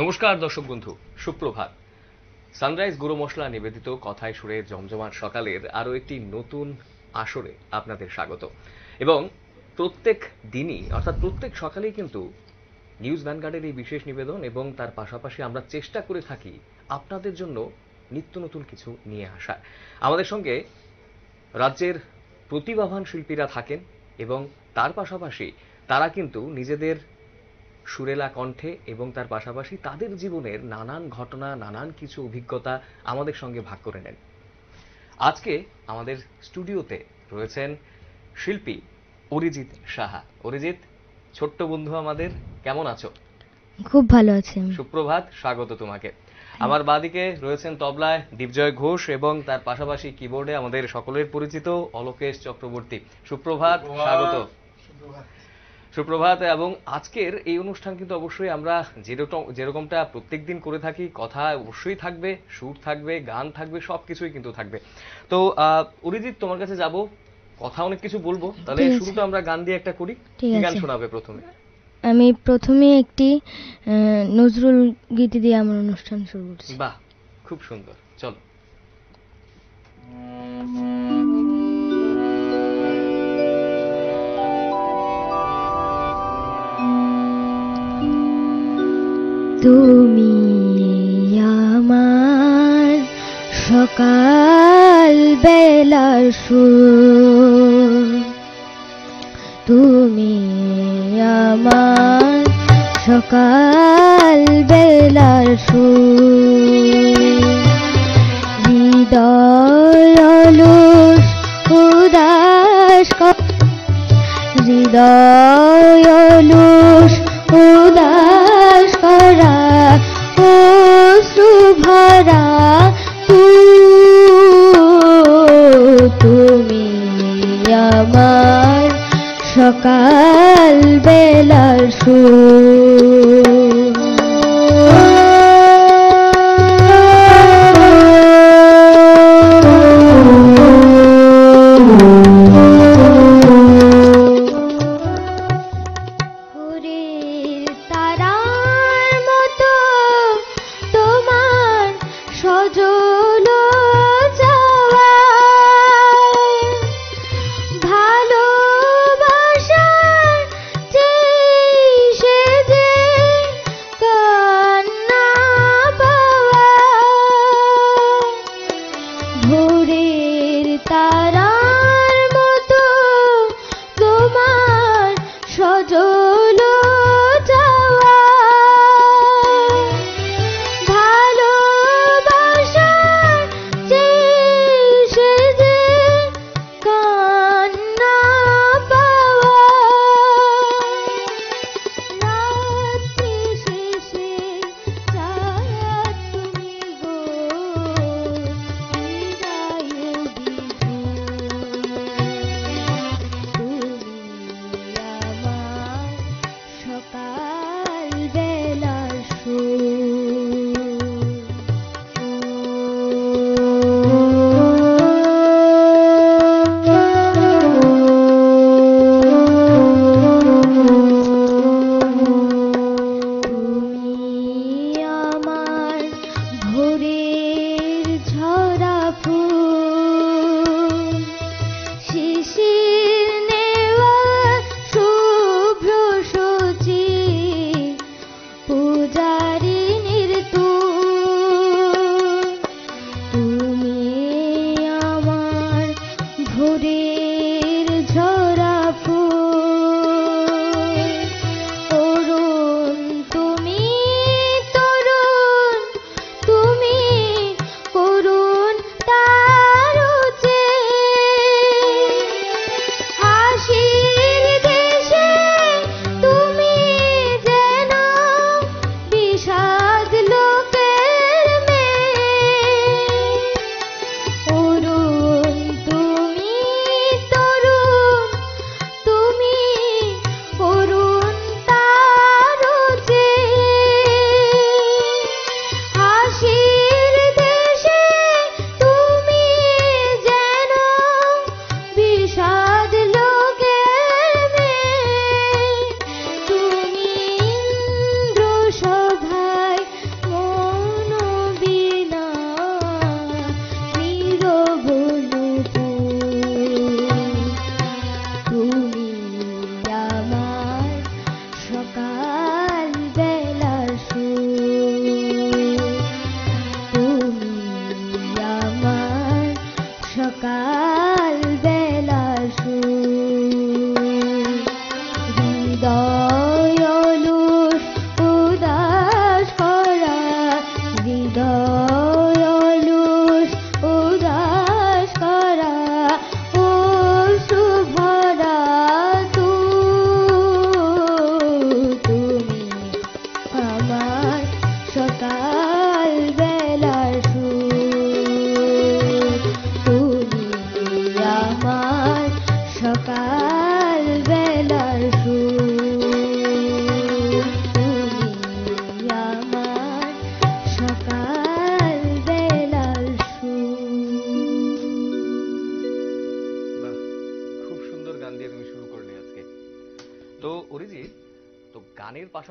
নমস্কার দর্শক বন্ধু, সুপ্রভাত। সানরাইজ গুঁড়ো মশলা নিবেদিত কথায় সুরে জমজমাট সকালের আরো একটি নতুন আসরে আপনাদের স্বাগত। এবং প্রত্যেক দিনই অর্থাৎ প্রত্যেক সকালেই কিন্তু নিউজ ভ্যানগার্ডের এই বিশেষ নিবেদন এবং তার পাশাপাশি আমরা চেষ্টা করে থাকি আপনাদের জন্য নিত্য নতুন কিছু নিয়ে আসার। আমাদের সঙ্গে রাজ্যের প্রতিভাবান শিল্পীরা থাকেন এবং তার পাশাপাশি তারা কিন্তু নিজেদের সুরেলা কণ্ঠে এবং তার পাশাপাশি তাদের জীবনের নানান ঘটনা, নানান কিছু অভিজ্ঞতা আমাদের সঙ্গে ভাগ করে নেন। আজকে আমাদের স্টুডিওতে রয়েছেন শিল্পী অরিজিৎ সাহা। অরিজিৎ, ছোট্ট বন্ধু আমাদের, কেমন আছো? খুব ভালো আছি। সুপ্রভাত, স্বাগত তোমাকে। আমার বাদিকে রয়েছেন তবলায় দীপজয় ঘোষ এবং তার পাশাপাশি কিবোর্ডে আমাদের সকলের পরিচিত অলোকেশ চক্রবর্তী। সুপ্রভাত, স্বাগত। সুপ্রভাত। এবং আজকের এই অনুষ্ঠান কিন্তু অবশ্যই আমরা যেরকমটা প্রত্যেকদিন করে থাকি, কথা অবশ্যই থাকবে, সুর থাকবে, গান থাকবে, সবকিছুই কিন্তু থাকবে। তো অরিজিৎ, তোমার কাছে যাব, কথা অনেক কিছু বলবো, তাহলে শুরুটা আমরা গান দিয়ে একটা করি। কি গান শোনাবে প্রথমে? আমি প্রথমে একটি নজরুল গীতি দিয়ে আমার অনুষ্ঠান শুরু করছি। বাহ, খুব সুন্দর, চলো। তুমি আমার সকাল বেলার সুর, তুমি আমার সকাল বেলার সুর, হৃদয় অলস উদাস, হৃদয় অলস উদাস করা অশ্রু ভরা তুমি আমার সকাল বেলার সুর।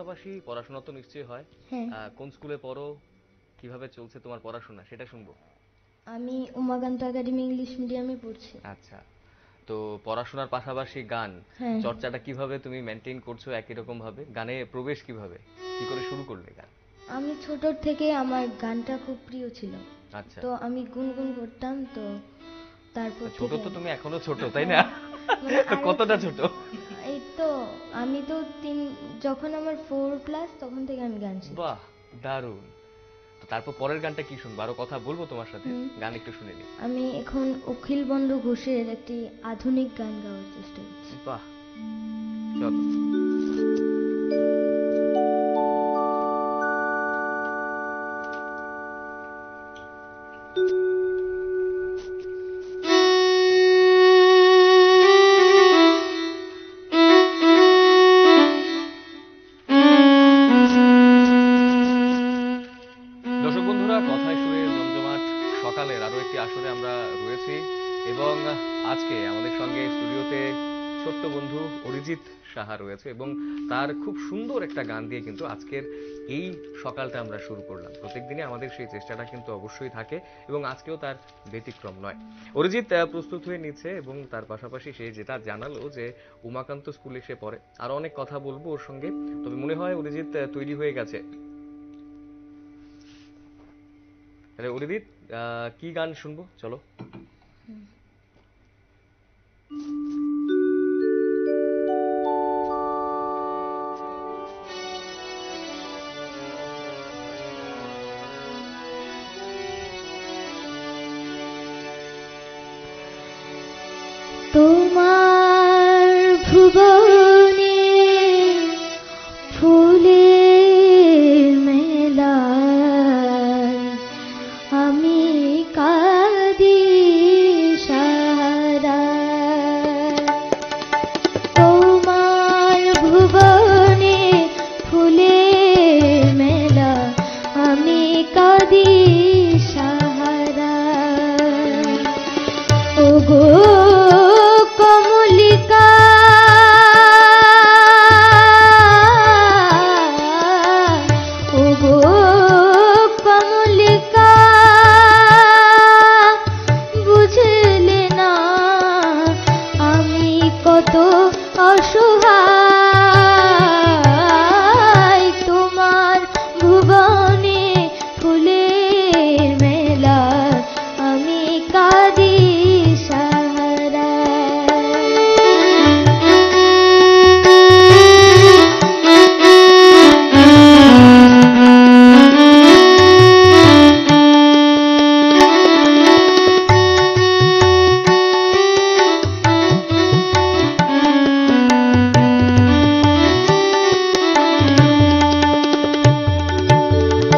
পাশাপাশি পড়াশোনা তো নিশ্চয়ই হয়। হ্যাঁ, কোন স্কুলে পড়ো, কিভাবে চলছে তোমার পড়াশোনা সেটা শুনবো। আমি উমাকান্ত একাডেমি ইংলিশ মিডিয়ামে পড়ছি। আচ্ছা, তো পড়াশোনার পাশাপাশি গান হ্যাঁ, চর্চাটা কিভাবে তুমি মেনটেন করছো একই রকম ভাবে? গানে প্রবেশ কিভাবে, কি করে শুরু করলে গান? আমি ছোট থেকে আমার গানটা খুব প্রিয় ছিল, আচ্ছা, তো আমি গুনগুন করতাম, তো তারপর ছোট থেকে তো তুমি এখনো ছোট তাই না? মানে কতটা ছোট? এই তো আমি তো যখন আমার 4 ক্লাস তখন থেকে আমি গান শিখি। বাহ, দারুণ। তো তারপর পরের গানটা কি শুনবো, আরো কথা বলবো তোমার সাথে, হুম। গান একটু শুনে নি। আমি এখন অখিল বন্ধু ঘোষের একটি আধুনিক গান গাওয়ার চেষ্টা করছি। বাহ, চলো। দর্শক বন্ধুরা, কথায় সুরে জমজমাট সকালের আরো একটি আসরে আমরা রয়েছি এবং আজকে আমাদের সঙ্গে স্টুডিওতে ছোট্ট বন্ধু অরিজিৎ সাহা রয়েছে এবং তার খুব সুন্দর একটা গান দিয়ে কিন্তু আজকের এই সকালটা আমরা শুরু করলাম। প্রত্যেকদিনই আমাদের সেই চেষ্টাটা কিন্তু অবশ্যই থাকে এবং আজকেও তার ব্যতিক্রম নয়। অরিজিৎ প্রস্তুত হয়ে নিচ্ছে এবং তার পাশাপাশি সে যেটা জানালো যে উমাকান্ত স্কুলে সে পড়ে, আরো অনেক কথা বলবো ওর সঙ্গে। তবে মনে হয় অরিজিৎ তৈরি হয়ে গেছে। তাহলে অরিজিৎ, কি গান শুনবো চলো। তোমার ভুবনে ফুলের মেলায় আমি কাঁদি সারা। তোমার ভুবনে ফুলের মেলা আমি কাঁদি সাহারা। ওগো কমলিকা ওগো কমলিকা বুঝলে না আমি কত অসহায়। তোমার ভুবনে ফুলের মেলা আমি কাঁদি সাহারা।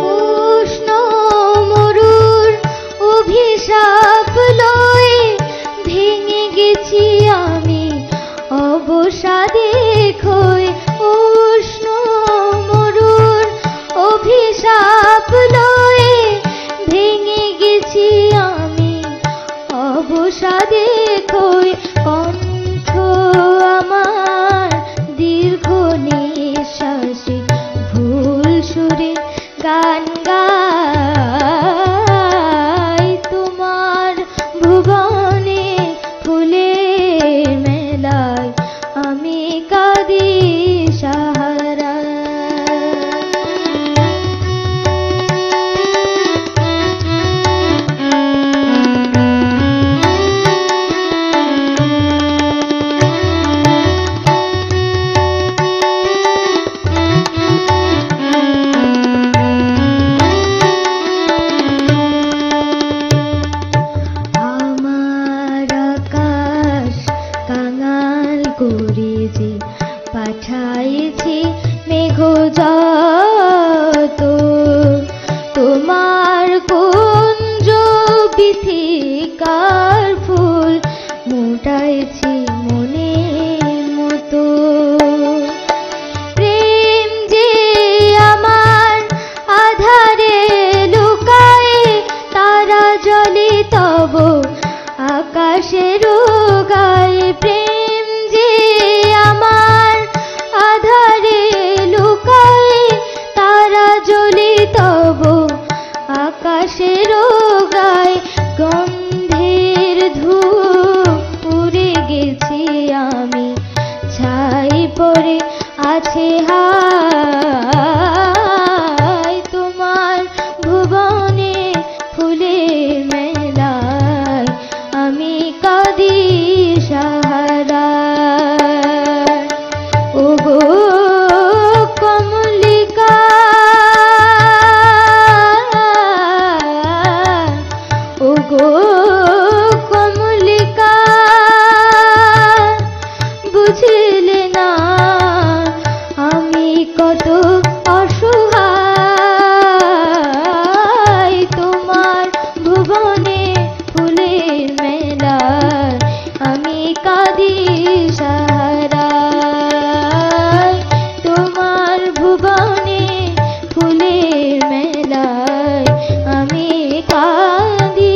উষ্ণ মরুর অভিশাপ লয়ে ভেঙে গেছি আমি অবসাদে ক্ষয়ে। উষ্ণ মরুর অভিশাপ লয়ে ভেঙে গেছি আমি অবসাদে ক্ষয়ে। কণ্ঠ আমার দীর্ঘ নিঃশ্বাসে ভুল সুরে গান গাই। তোমার ভুবনে ফুলের মেলায় আমি কাঁদি সাহারা। জ্বলি তব আকাশের গায়ে গন্ধের ধূপ উড়ে গেছি আমি ছাই পড়ে আছে হায় তোমার ভুবনে ফুলের মেলায় আমি কাঁদি সাহারায় ওগো কমলিকা ওগো কমলিকা বুঝিলে না আমি কত অসহায় তোমার ভুবনে ফুলের মেলায় আমি কাঁদি সাহারায় তোমার ভুবনে ফুলের মেলায় আমি কাঁদি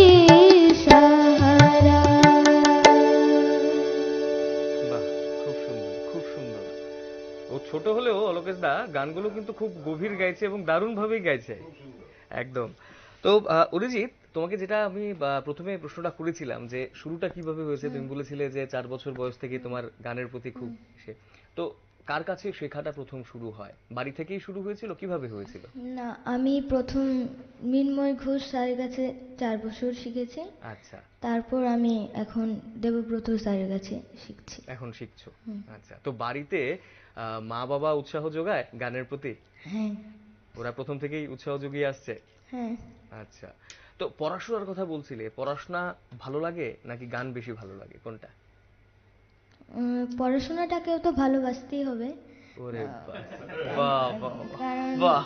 বাহ, খুব সুন্দর, খুব সুন্দর। ও ছোট হলেও অলোকেশ দা গানগুলো কিন্তু খুব গভীর গাইছে এবং দারুণ ভাবেই গাইছে একদম। তো অরিজিৎ, তোমাকে যেটা আমি প্রথমে প্রশ্নটা করেছিলাম যে শুরুটা কিভাবে হয়েছে, তুমি বলেছিলে যে 4 বছর বয়স থেকে তোমার গানের প্রতি খুব তো কার কাছে শেখাটা প্রথম শুরু হয়? বাড়ি থেকেই শুরু হয়েছিল, কিভাবে হয়েছিল? না, আমি প্রথম মৃন্ময় ঘোষ স্যারের কাছে 4 বছর শিখেছি। আচ্ছা, তারপর আমি এখন দেবব্রত স্যারের কাছে শিখছি। এখন শিখছো। আচ্ছা, তো বাড়িতে মা বাবা উৎসাহ যোগায় গানের প্রতি? হ্যাঁ। ওরা প্রথম থেকেই উৎসাহ জুগিয়ে আসছে? হ্যাঁ। আচ্ছা, তো পড়াশোনার কথা বলছিলে, পড়াশোনা ভালো লাগে নাকি গান বেশি ভালো লাগে, কোনটা? পড়াশোনাটাকেও তো ভালোবাসতেই হবে। ওরে বাহ বাহ কারণ বাহ,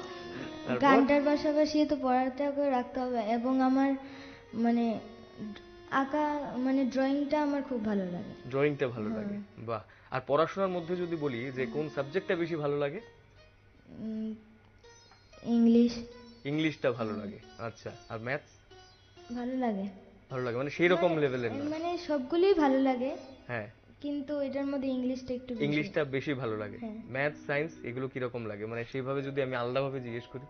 গানটার পাশাপাশি তো পড়াটাকেও রাখতে হবে। এবং আমার মানে আঁকা মানে ড্রয়িংটা আমার খুব ভালো লাগে। ড্রয়িংটা ভালো লাগে, বাহ। আর পড়াশোনার মধ্যে যদি বলি যে কোন সাবজেক্টটা বেশি ভালো লাগে? ইংলিশ। ইংলিশটা ভালো লাগে, আচ্ছা। আর ম্যাথস? ভালো লাগে। ভালো লাগে মানে সেই রকম লেভেলের না? মানে সবগুলোই ভালো লাগে, হ্যাঁ, কিন্তু এটার মধ্যে ইংলিশটা একটু বেশি। ইংলিশটা বেশি ভালো লাগে। হ্যাঁ। ম্যাথস, সায়েন্স এগুলো কি রকম লাগে, মানে সেইভাবে যদি আমি আলাদাভাবে জিজ্ঞেস করি?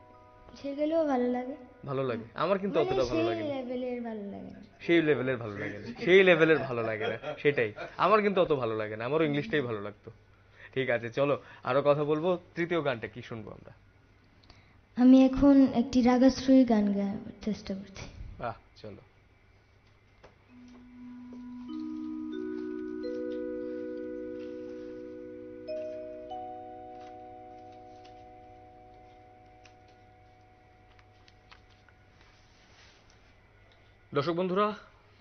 সেগুলোও ভালো লাগে। ভালো লাগে, আমার কিন্তু মানে অতটা ভালো সেই লাগে না। লেভেলের ভালো লাগে না। সেই লেভেলের ভালো লাগে না, সেই লেভেলের ভালো লাগে না, সেটাই। আমার কিন্তু অত ভালো লাগে না, আমারও ইংলিশটাই ভালো লাগতো। ঠিক আছে, চলো আরো কথা বলবো। তৃতীয় গানটা কি শুনবো আমরা? আমি এখন একটি রাগাশ্রয়ী গান গাওয়ার চেষ্টা করছি। বাহ, চলো। দর্শক বন্ধুরা,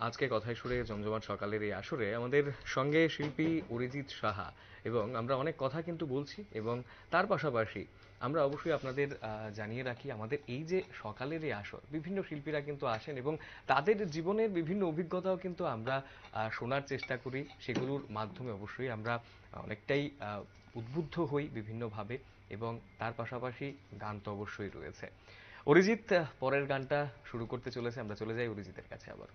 আজকে কথায় সুরে জমজমাট সকালের এই আসরে আমাদের সঙ্গে শিল্পী অরিজিৎ সাহা, এবং আমরা অনেক কথা কিন্তু বলছি, এবং তার পাশাপাশি আমরা অবশ্যই আপনাদের জানিয়ে রাখি আমাদের এই যে সকালের এই আসর, বিভিন্ন শিল্পীরা কিন্তু আসেন এবং তাদের জীবনের বিভিন্ন অভিজ্ঞতাও কিন্তু আমরা শোনার চেষ্টা করি। সেগুলোর মাধ্যমে অবশ্যই আমরা অনেকটাই উদ্বুদ্ধ হই বিভিন্নভাবে, এবং তার পাশাপাশি গান তো অবশ্যই রয়েছে। অরিজিৎ পরের গানটা শুরু করতে চলেছে, আমরা চলে যাই অরিজিতের কাছে আবার।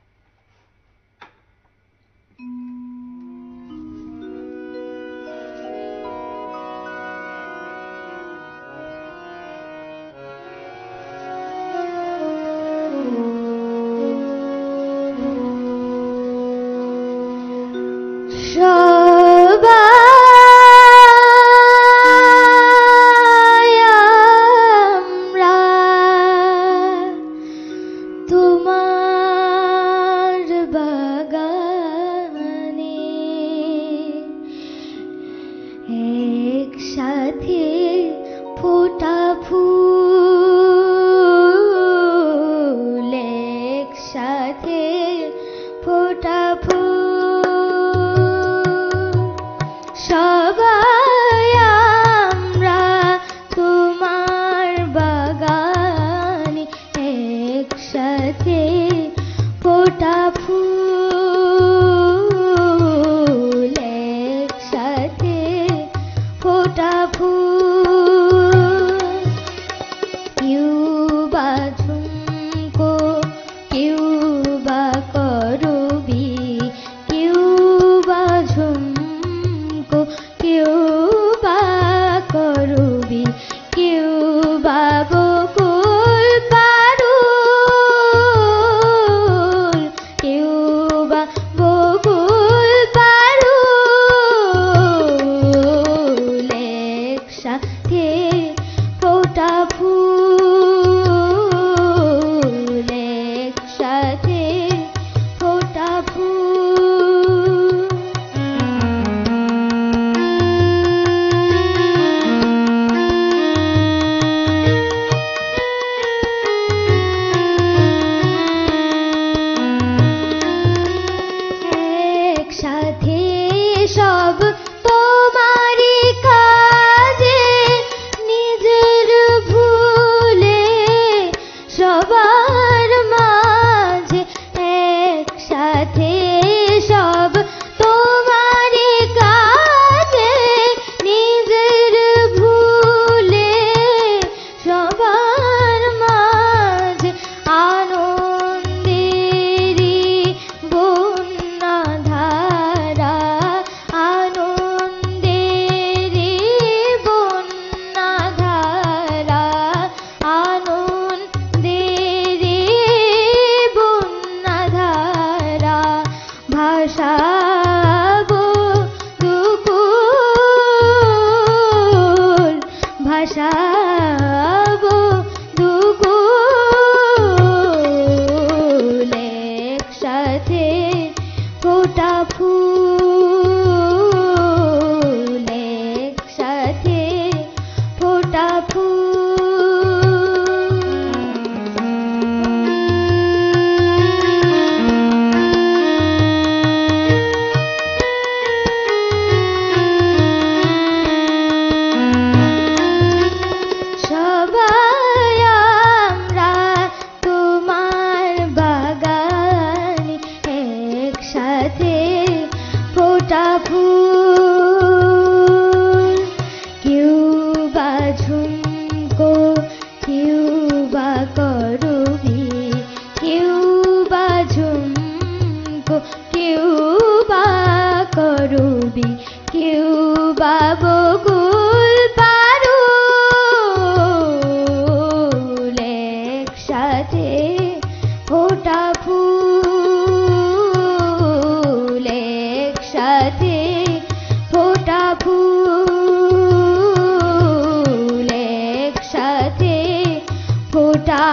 ফোটা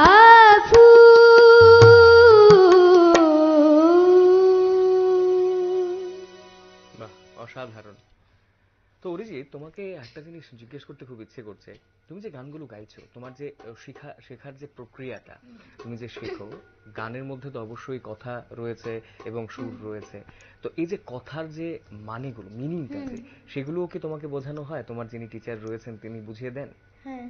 ফুল। বাহ, অসাধারণ। তো অরিজিৎ, তোমাকে একটা জিনিস জিজ্ঞেস করতে খুব ইচ্ছে করছে। তুমি যে গানগুলো গাইছো, তোমার যে শেখার যে প্রক্রিয়াটা, তুমি যে শেখো, গানের মধ্যে তো অবশ্যই কথা রয়েছে এবং সুর রয়েছে। তো এই যে কথার যে মানেগুলো, মিনিংটা যে, সেগুলোও কি তোমাকে বোঝানো হয়? তোমার যিনি টিচার রয়েছেন তিনি বুঝিয়ে দেন? হ্যাঁ।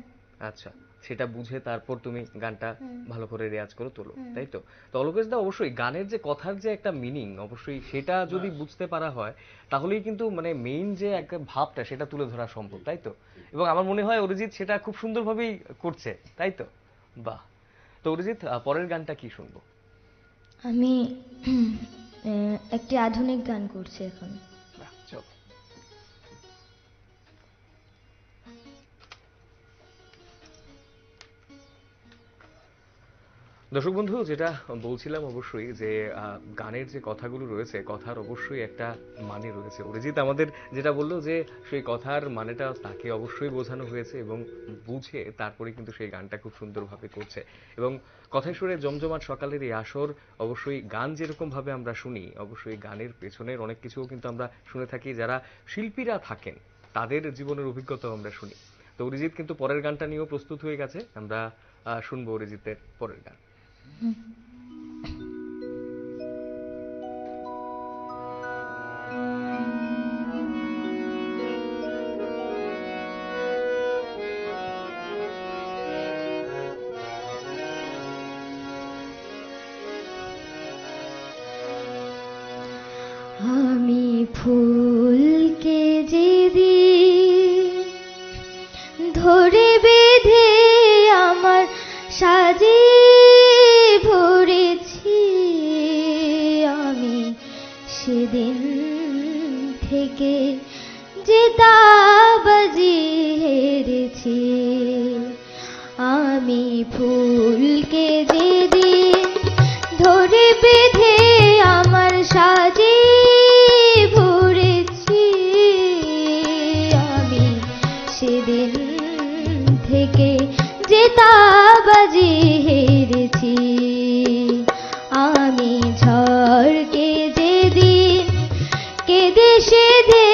আচ্ছা, সেটা বুঝে তারপর তুমি গানটা ভালো করে রেয়াজ করে তোলো, হুম। তাই তো? তো অলোকেশ দা, অবশ্যই গানের যে কথার যে একটা মিনিং, অবশ্যই সেটা যদি বুঝতে পারা হয়, তাহলেই কিন্তু মানে মেইন যে একটা ভাবটা সেটা তুলে ধরা সম্ভব, তাই তো? এবং আমার মনে হয় অরিজিৎ সেটা খুব সুন্দরভাবেই করছে, তাই তো? বাহ। তো অরিজিৎ, পরের গানটা কি শুনবো? আমি একটি আধুনিক গান করছি এখন। বাহ, চলো। দর্শক বন্ধু, যেটা বলছিলাম অবশ্যই যে গানের যে কথাগুলো রয়েছে, কথার অবশ্যই একটা মানে রয়েছে। অরিজিৎ আমাদের যেটা বললো যে সেই কথার মানেটা তাকে অবশ্যই বোঝানো হয়েছে এবং বুঝে তারপরে কিন্তু সেই গানটা খুব সুন্দরভাবে করছে। এবং কথায় সুরে জমজমাট সকালের এই আসর, অবশ্যই গান যেরকম ভাবে আমরা শুনি, অবশ্যই গানের পেছনের অনেক কিছুও কিন্তু আমরা শুনে থাকি। যারা শিল্পীরা থাকেন তাদের জীবনের অভিজ্ঞতাও আমরা শুনি। তো অরিজিৎ কিন্তু পরের গানটা নিয়েও প্রস্তুত হয়ে গেছে। আমরা শুনবো অরিজিতের পরের গান। আমি ফুলকে যেদিন ধরে বেঁধে আমার সাজে ভরেছি, আমি সেদিন থেকে যে দাবাজি হেরেছি। আমি ফুলকে যেদিন ধরে বেঁধে আমার সাজে ভরেছি, আমি সেদিন থেকে যে দাবাজি হেরেছি। আমি ঝড়কে যেদিন কেঁদে সেধে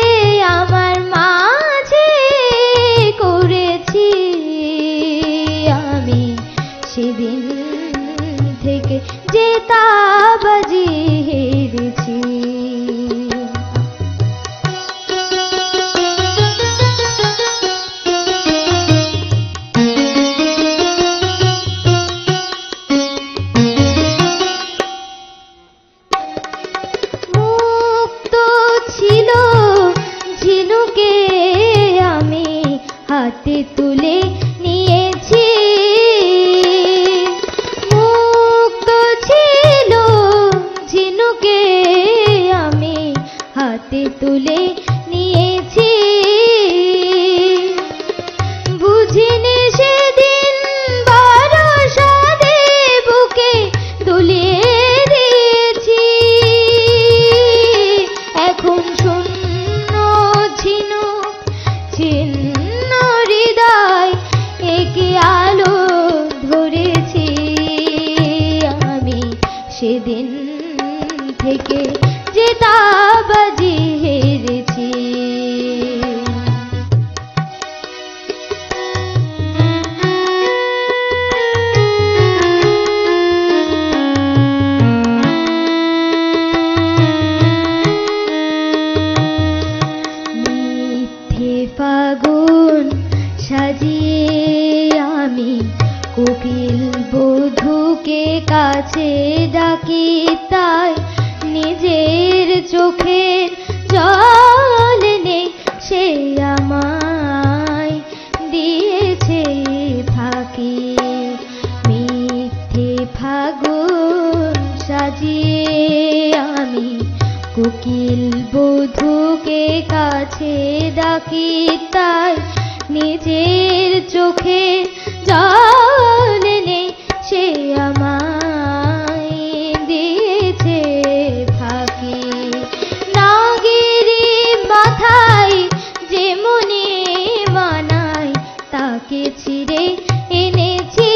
আমার মাঝে করেছি, আমি সেদিন থেকে যে দাবাজি হেরেছি। মুক্ত ছিল ঝিনুকে আমি হাতে তুলে নিয়েছি, মুক্ত ছিল ঝিনুকে আমি হাতে তুলে নিয়েছি। বুঝিনি সেদিন বরসাতে বুকে দুলিয়ে দিয়েছি, এখন শূন্য ঝিনুক ছিন্ন হৃদয় একে আলো ধরেছি, আমি সেদিন থেকে যে দাবাজি হেরেছি। মিথ্যে ফাগুন সাজিয়ে আমি কোকিল বধূকে কাছে ডাকি, তাই নিজের চোখের জল নেই সে আমায় দিয়েছে ফাঁকি। মিথ্যে ফাগুন সাজিয়ে আমি কোকিল বধূকে কাছে ডাকি, তাই নিজের চোখে জল নেই সে আমায় দিয়েছে ফাঁকি। নাগিরি মাথায় যে মনে মানায় তাকে ছিঁড়ে এনেছি,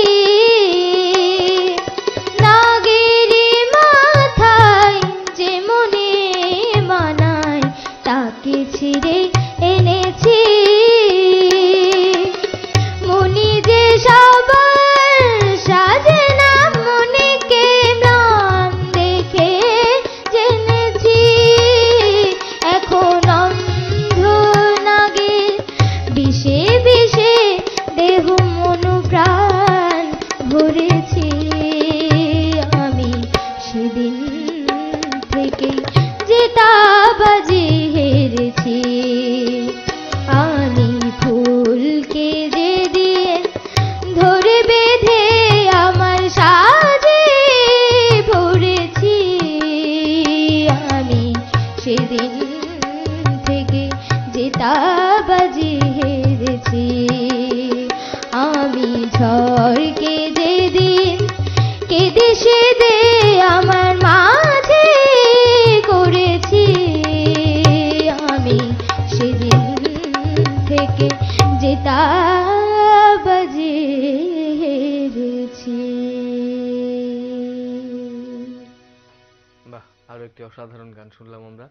আরো একটি অসাধারণ গান শুনলাম আমরা।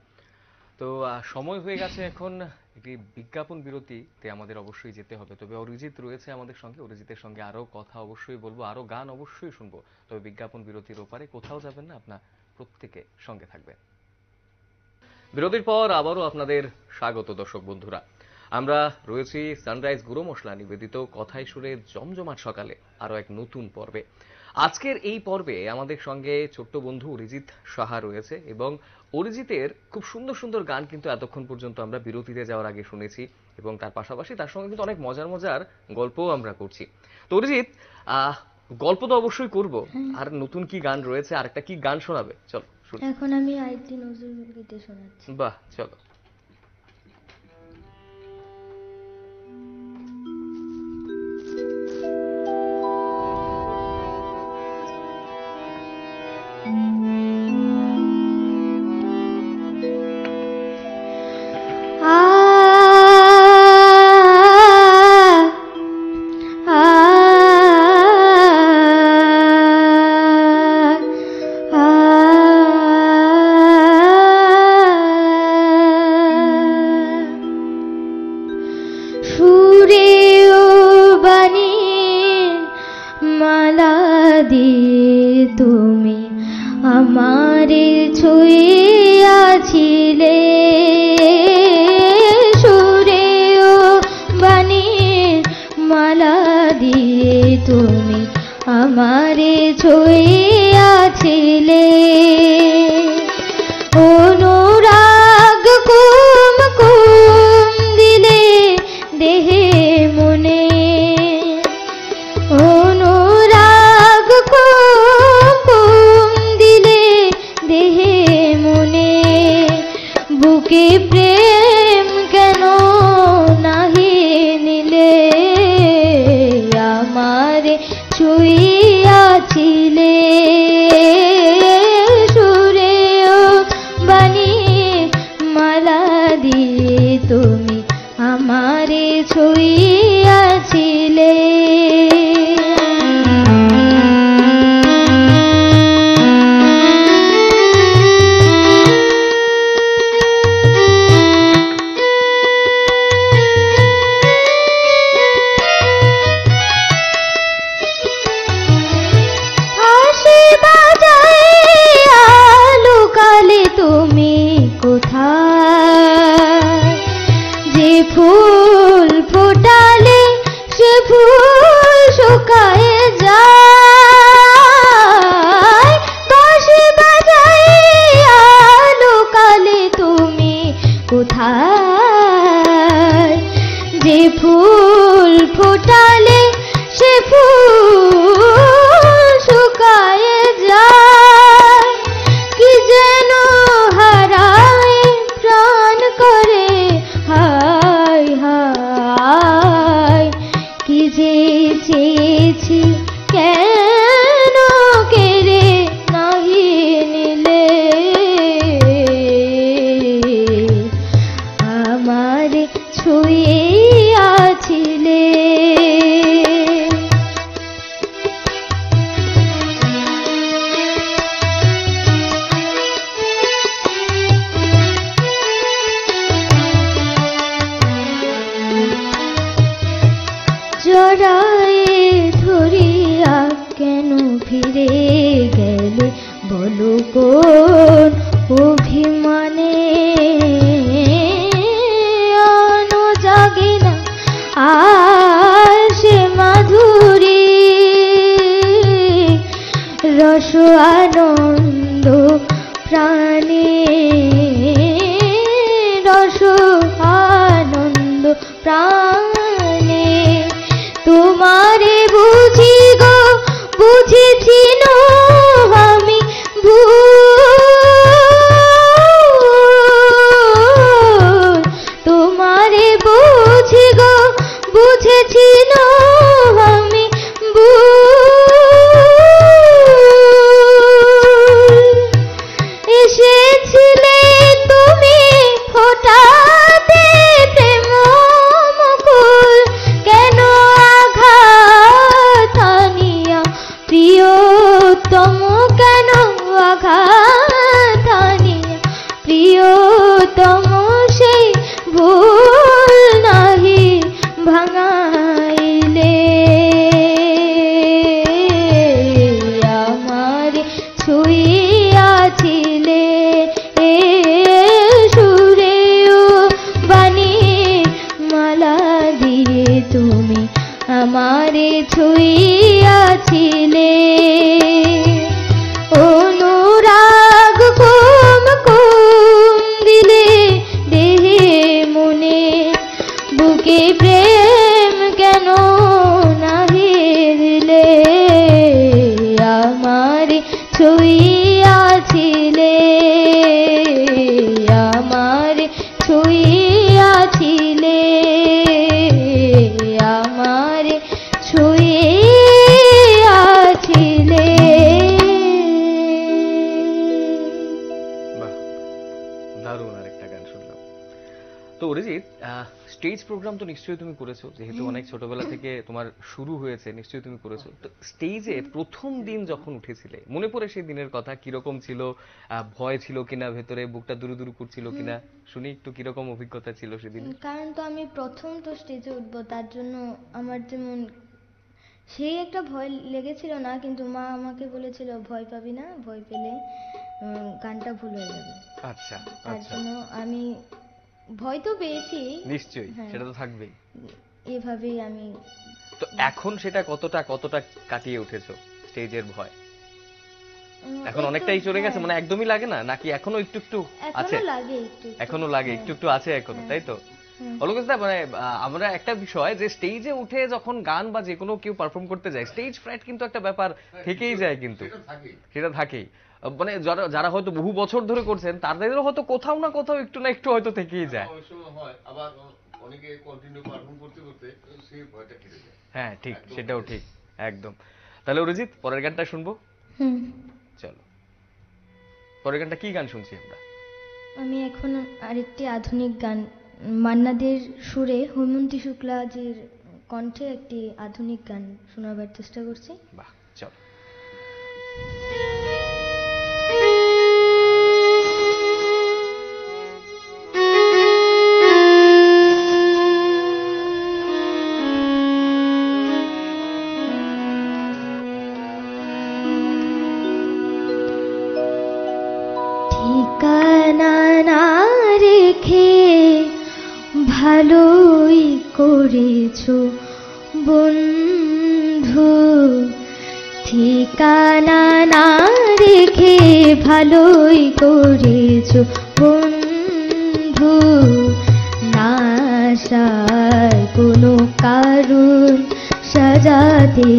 তো সময় হয়ে গেছে এখন একটি বিজ্ঞাপন বিরতিতে আমাদের অবশ্যই যেতে হবে। তবে অরিজিৎ রয়েছে আমাদের সঙ্গে, অরিজিতের সঙ্গে আরো কথা অবশ্যই বলবো, আরো গান অবশ্যই শুনবো। তবে বিজ্ঞাপন বিরতির ওপারে কোথাও যাবেন না, আপনার প্রত্যেকে সঙ্গে থাকবেন। বিরতির পর আবারও আপনাদের স্বাগত দর্শক বন্ধুরা। আমরা রয়েছি সানরাইজ গুঁড়ো মশলা নিবেদিত কথায় সুরে জমজমাট সকালে আরো এক নতুন পর্বে। আজকের এই পর্বে আমাদের সঙ্গে ছোট্ট বন্ধু অরিজিৎ সাহা রয়েছে এবং অরিজিতের খুব সুন্দর সুন্দর গান কিন্তু এতক্ষণ পর্যন্ত আমরা বিরতিতে যাওয়ার আগে শুনেছি এবং তার পাশাপাশি তার সঙ্গে কিন্তু অনেক মজার মজার গল্পও আমরা করছি। তো অরিজিৎ, গল্প তো অবশ্যই করব, আর নতুন কি গান রয়েছে, আর একটা কি গান শোনাবে? চলো শুনি। এখন আমি আইতি নজরুল গীতি শোনাচ্ছি। বাহ, চলো। তুমি আমারে ছুঁইয়াছিলে, সুরে ও বাণীর মালা দিয়ে তুমি আমারে ছুঁইয়াছিলে, অনুরাগ কুম কুম দিলে দেহে মনে, অনুরাগ কুম কুম দিলে দেহে মনে, বুকে প্রেম কেন নাহি নিলে, আমারে ছুঁইয়াছিলে, সুরে ও বাণী মালা দিয়ে তুমি আমারে ছুঁইয়াছিলে। তুমি কোথায়, যে ফুল ফোটালে সে ফুল শুকায়ে যায়, বাঁশি বাজাইয়া লোকালে তুমি কোথায়, যে ফুল ফোটালে সে ফুল শুকায়ে যায়, কি যেন হারায় প্রাণ করে হায় হায়, কি যে চেয়েছি কেন কেড়ে নাহি নিলে, আমারে ছুঁইয়াছিলে। জড়ায়ে ধরিয়া কেন ফিরে গেলে বলো কোন অভিমানে, আনো জাগে না আর সে মাধুরী, রস আনন্দ প্রাণে, রস আনন্দ প্রাণে, তোমারে বুঝি গো বুঝেছি নো আমি ভুল, তোমারে বুঝি গো বুঝেছি নো আমি ভুল, এসেছিলে তুমি ফোটাতে প্রেম মুখ ছুঁইয়াছিলে, আমারে ছুঁইয়াছিলে, আমারে ছুঁইয়াছিলে। বাহ, দারুণ আরেকটা গান শুনলাম। তো অরিজিৎ, স্টেজ প্রোগ্রাম তো নিশ্চয়ই তুমি করেছো, যেহেতু অনেক ছোটবেলা থেকে তোমার শুরু হয়েছে, নিশ্চয়ই তুমি করেছো। তো স্টেজে প্রথম দিন যখন উঠেছিলে, মনে পড়ে সেই দিনের কথা? কিরকম ছিল? ভয় ছিল কিনা, ভেতরে বুকটা দুরু দুরু করছিল কিনা? শুনি একটু, কিরকম অভিজ্ঞতা ছিল সেদিন? কারণ তো আমি প্রথম তো স্টেজে উঠবো, তার জন্য আমার যেমন সেই একটা ভয় লেগেছিল না, কিন্তু মা আমাকে বলেছিল ভয় পাবি না, ভয় পেলে গানটা ভুল হয়ে যাবে। আচ্ছা, তার আচ্ছা, জন্য আমি ভয় তো পেয়েছি, নিশ্চয়ই, হ্যাঁ। সেটা তো থাকবেই। এভাবেই আমি। তো এখন সেটা কতটা কতটা কাটিয়ে উঠেছো স্টেজের ভয়? এখন একটু, অনেকটাই চলে গেছে, হ্যাঁ। মানে একদমই লাগে না, নাকি এখনো একটু একটু আছে? এখনো লাগে একটু একটু। এখনো লাগে, হ্যাঁ। একটু একটু আছে এখনো, হ্যাঁ। তাই তো? হুম। অলকেশদা, মানে আমরা একটা বিষয় যে স্টেজে উঠে যখন গান বা যে কোনো কেউ পারফর্ম করতে যায়, স্টেজ ফ্রাইট কিন্তু একটা ব্যাপার থেকেই যায়, কিন্তু সেটা থাকেই। মানে যারা যারা হয়তো বহু বছর ধরে করছেন, তাদেরও হয়তো কোথাও না কোথাও একটু না একটু হয়তো থেকেই যায়। ওই সময় হয়, আবার অনেকে কন্টিনিউ পারফর্ম করতে করতে সেই ভয়টা কেটে যায়। হ্যাঁ ঠিক, সেটাও ঠিক, একদম। তাহলে অরিজিৎ, পরের গানটা শুনবো। হুম। চলো, পরের গানটা কি গান শুনছি আমরা? আমি এখন আরেকটি আধুনিক গান, মান্নাদের সুরে হৈমন্তী শুক্লাজির কণ্ঠে একটি আধুনিক গান শোনাবার চেষ্টা করছি। বাহ, চলো। ঠিকানা না রেখে ভালোই করেছো বন্ধু, ঠিকানা না রেখে ভালোই করেছো বন্ধু, না আসার কোনো কারণ সাজাতে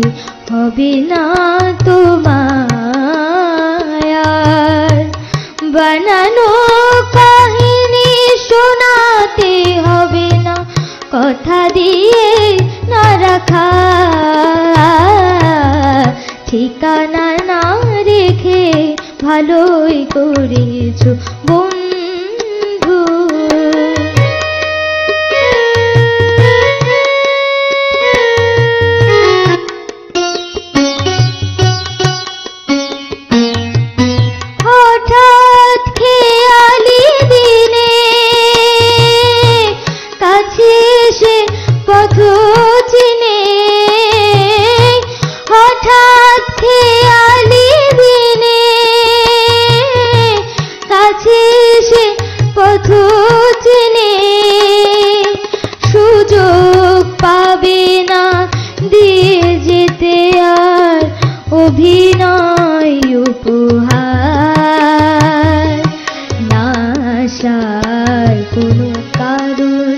হবে না তোমার, বানানো কাহিনী শোনাতে হবে না, কথা দিয়ে না রাখা, ঠিকানা না রেখে ভালোই করেছো বন্ধু। হঠাৎ খেয়ালি দিনে কাছে এসে পথ চিনে, হঠাৎ খেয়ালি দিনে কাছে এসে পথ চিনে, সুযোগ পাবে না দিয়ে যেতে আর অভিনয় উপহার, না আসার কোনো কারণ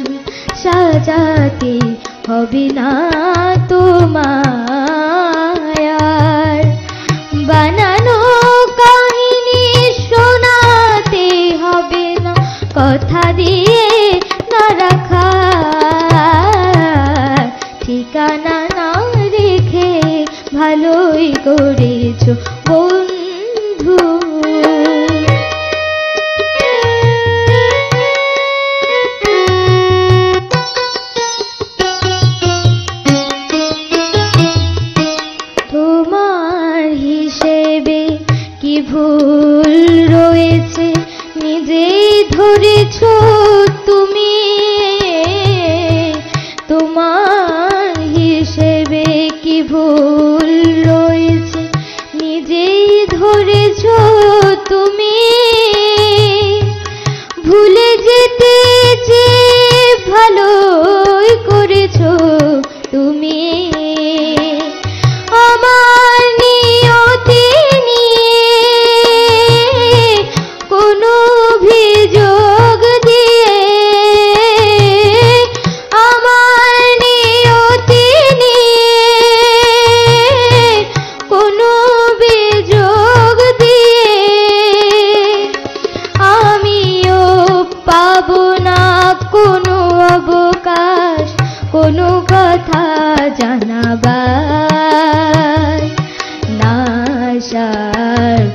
সাজাতে হবে না তোমার, বানানো কাহিনী শোনাতে হবে না, কথা দিয়ে না রাখা, ঠিকানা না রেখে ভালোই করেছো বন্ধু। তোমার হিসেবে কি ভুল রয়েছে নিজেই ধরেছো তুমি, তোমার হিসেবে কি ভুল রয়েছে নিজেই ধরেছো তুমি, ভুলে যেতে যে ভালোই করেছো তুমি, আমার নিয়তি নিয়ে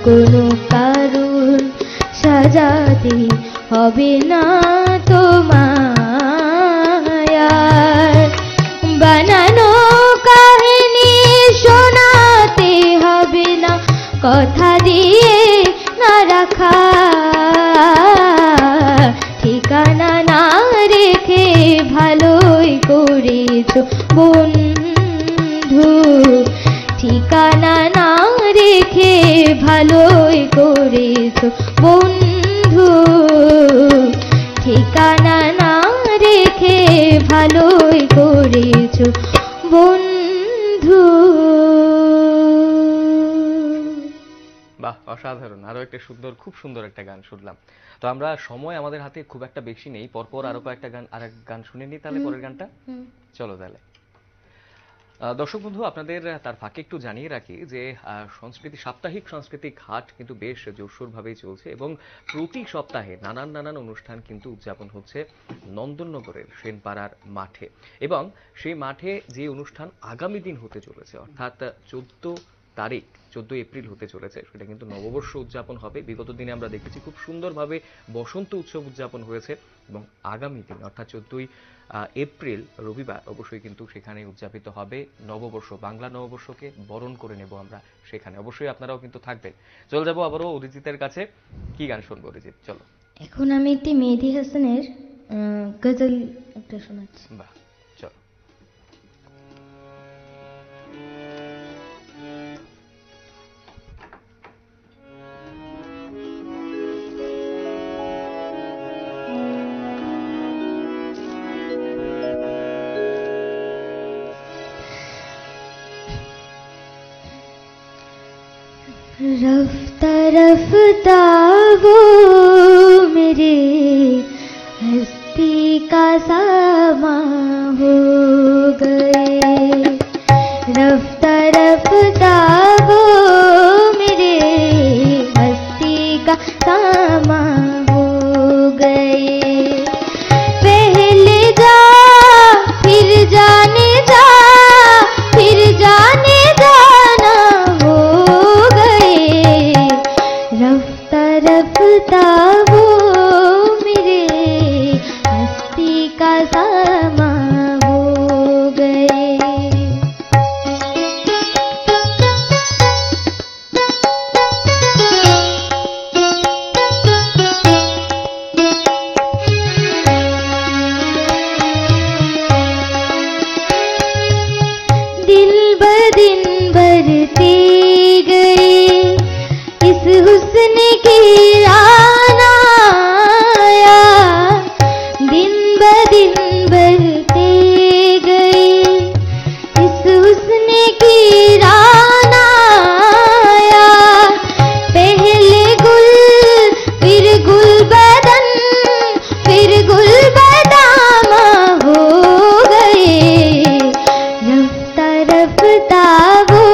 কোনো কারণ সাজাতে হবে না তোমার, বানানো কাহিনী শোনাতে হবে না কথা দিয়ে না রাখা, ঠিকানা না রেখে ভালোই করেছো বন্ধু, ঠিকানা না রেখে ভালোই করেছো বন্ধু, ঠিকানা না রেখে ভালোই করেছো বন্ধু। বাহ, অসাধারণ। আরো একটা সুন্দর, খুব সুন্দর একটা গান শুনলাম। তো আমরা সময় আমাদের হাতে খুব একটা বেশি নেই, পরপর আরো কয়েকটা গান, আর এক গান শুনে নিই তাহলে পরের গানটা। চলো তাহলে। দর্শক বন্ধু, আপনাদের তার ফাঁকে একটু জানিয়ে রাখি যে সাপ্তাহিক সাংস্কৃতিক হাট কিন্তু বেশ জোরসোরভাবেই চলছে এবং প্রতি সপ্তাহে নানান অনুষ্ঠান কিন্তু উদযাপন হচ্ছে নন্দননগরের সেনপাড়ার মাঠে। এবং সেই মাঠে যে অনুষ্ঠান আগামী দিন হতে চলেছে, অর্থাৎ 14 এপ্রিল হতে চলেছে, সেটা কিন্তু নববর্ষ উদযাপন হবে। বিগত দিনে আমরা দেখেছি খুব সুন্দরভাবে বসন্ত উৎসব উদযাপন হয়েছে এবং আগামী দিন অর্থাৎ 14 এপ্রিল রবিবার অবশ্যই কিন্তু সেখানে উদযাপিত হবে নববর্ষ। বাংলা নববর্ষকে বরণ করে নেব আমরা সেখানে। অবশ্যই আপনারাও কিন্তু থাকবেন। চলে যাবো আবারও অরিজিতের কাছে। কি গান শুনবো অরিজিৎ? চলো। এখন আমি একটি মেহেদী হাসানের গজল একটা শোনাচ্ছি। বাহ, চলো। रफ्ता रफ्ता वो मेरे हस्ती का सामा हो गए, रफ्ता रफ्ता वो मेरे हस्ती का सामा हो गए, पहले जा फिर जाने जा फिर जाने जाना हो गए, रफ्ता रफ्ता वो मेरे हस्ती का सामा हो गए। दिन ब दिन बढ़ते गए इस हुस्न की रानाया, दिन ब दिन बढ़ते गए इस हुस्न की रानाया, पहले गुल फिर गुल बदन फिर गुल बदामा हो गए, रफ्ता रफ्ता वो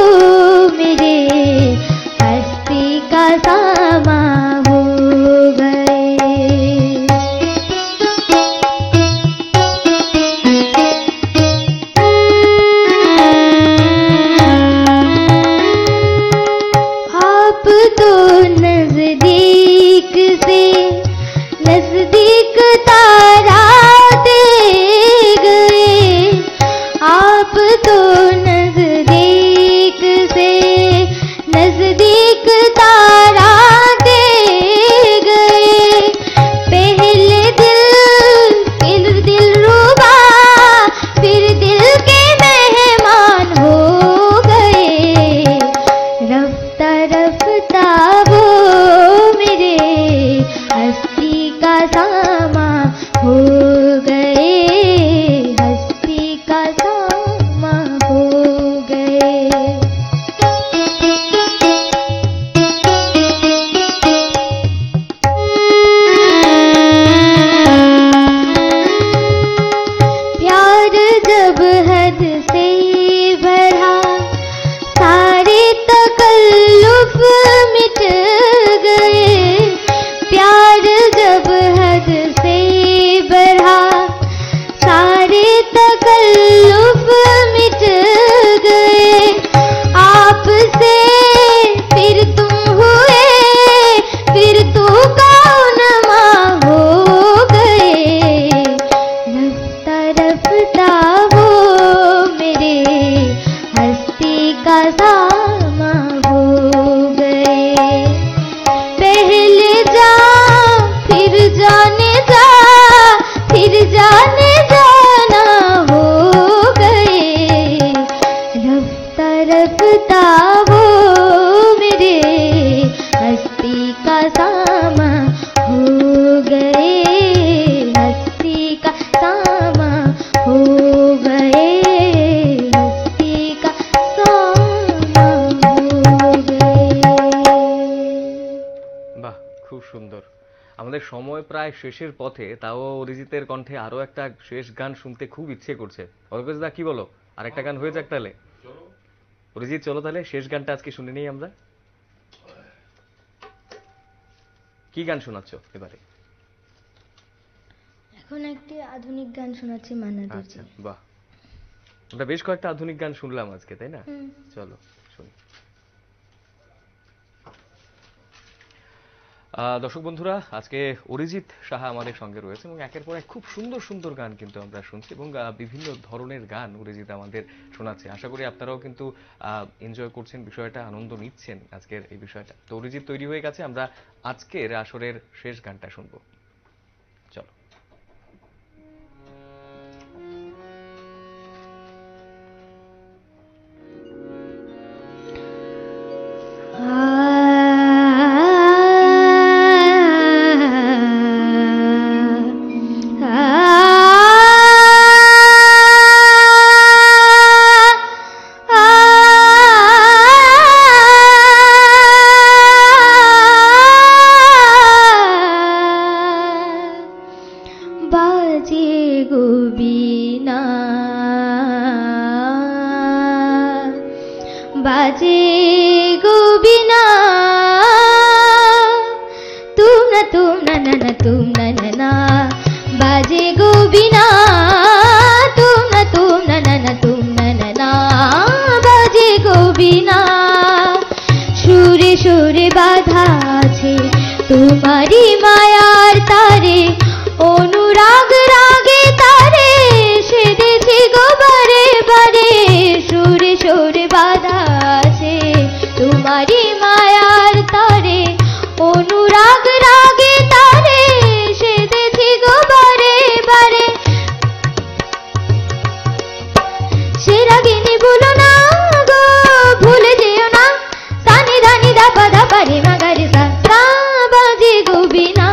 খুব সুন্দর। আমাদের সময় প্রায় শেষের পথে, তাও অরিজিতের কণ্ঠে আরো একটা শেষ গান শুনতে খুব ইচ্ছে করছে। অলকেশ দা কি বলো, আরেকটা গান হয়ে যাক তাহলে? চলো। অরিজিৎ চলো তাহলে শেষ গানটা আজকে শুনে নিই আমরা। কি গান শোনাচ্ছ এবারে? এখন একটি আধুনিক গান শোনাচ্ছি মান্নাদের জি। আচ্ছা, বাহ, আমরা বেশ কয়েকটা আধুনিক গান শুনলাম আজকে, তাই না? হুম। চলো শুনি। দর্শক বন্ধুরা, আজকে অরিজিৎ সাহা আমাদের সঙ্গে রয়েছে এবং একের পর এক খুব সুন্দর সুন্দর গান কিন্তু আমরা শুনছি এবং বিভিন্ন ধরনের গান অরিজিৎ আমাদের শোনাচ্ছে। আশা করি আপনারাও কিন্তু এনজয় করছেন বিষয়টা, আনন্দ নিচ্ছেন আজকের এই বিষয়টা। তো অরিজিৎ তৈরি হয়ে গেছে, আমরা আজকের আসরের শেষ গানটা শুনবো। চলো। বাজে গো বীণা, বাজে গো বীণা, তুম না না না তুম না না, বাজে গো বীণা, তুম না না তুম না, বাজে গো বীণা। সুরে সুরে বাধা আছে তোমারি মায়ার তারে, অনুরাগ রাগে তারে সেধেছি গো বারে বারে। সুরে সুরে বাধা আছে তোমারি মায়ার তারে, অনুরাগ রাগে তারে সেধেছি গো বারে বারে। সে রাগিনী ভুলো না গো, ভুলে যেও না, সানি ধানি ধাপা ধাপা রে মাগারে সা, বাজে গো বীণা।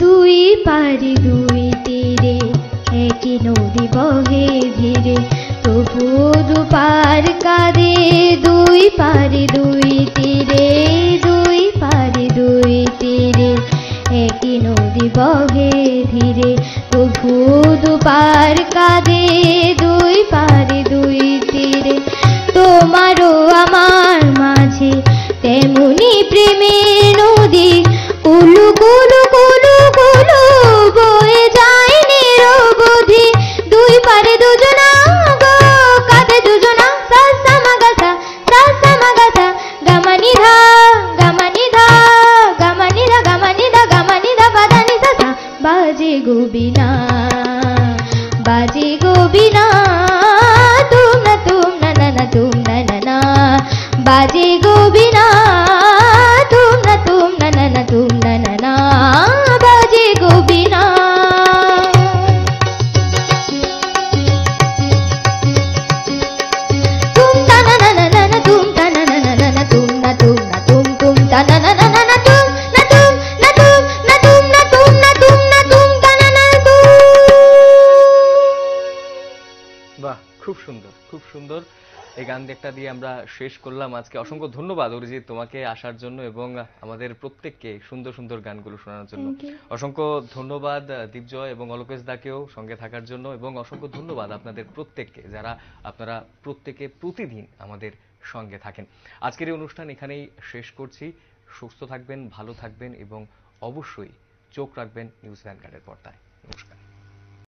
দুই পারে দুই তীরে একই নদী বহে ধীরে, তবু দুপার কাঁদে। দুই পারে দুই তীরে, দুই পারে দুই তীরে একই নদী বহে ধীরে, তবু দুপার কাঁদে। দুই পারে দুই তীরে তোমারও আমার মাঝে তেমনি প্রেমের নদী, কুলু কুলু কুলু কুলু বয়ে যায় নিরবধি। দুই পারে দুজনা গো, কাঁধে দুজনা, সাসা মাগাসা, সাসা মাগাসা, গামানি ধা গামানি ধা, গামানি ধা গামানি ধা গামানি ধা বাদানি সাসা। বাজে গো বীণা, বাজে গো বীণা, তুম না না তুম না, বাজে গো বীণা, তুম না না তুম না, বাজে গো বীণা। তুম তা না না না তুম তা না না তুম না তুম তা না না তুম না তুম না তুম না তুম না তুম না তুম না তুম তা না না তুম। বাহ, খুব সুন্দর, খুব সুন্দর। এই গান একটা দিয়ে আমরা শেষ করলাম আজকে। অসংখ্য ধন্যবাদ অরিজিৎ তোমাকে আসার জন্য এবং আমাদের প্রত্যেককে সুন্দর সুন্দর গানগুলো শোনানোর জন্য। Thank you. অসংখ্য ধন্যবাদ দীপজয় এবং অলোকেশ দাকেও সঙ্গে থাকার জন্য এবং অসংখ্য ধন্যবাদ আপনাদের প্রত্যেককে, যারা আপনারা প্রত্যেকে প্রতিদিন আমাদের সঙ্গে থাকেন। আজকের এই অনুষ্ঠান এখানেই শেষ করছি। সুস্থ থাকবেন, ভালো থাকবেন এবং অবশ্যই চোখ রাখবেন নিউজ ভ্যানগার্ডের পর্দায়।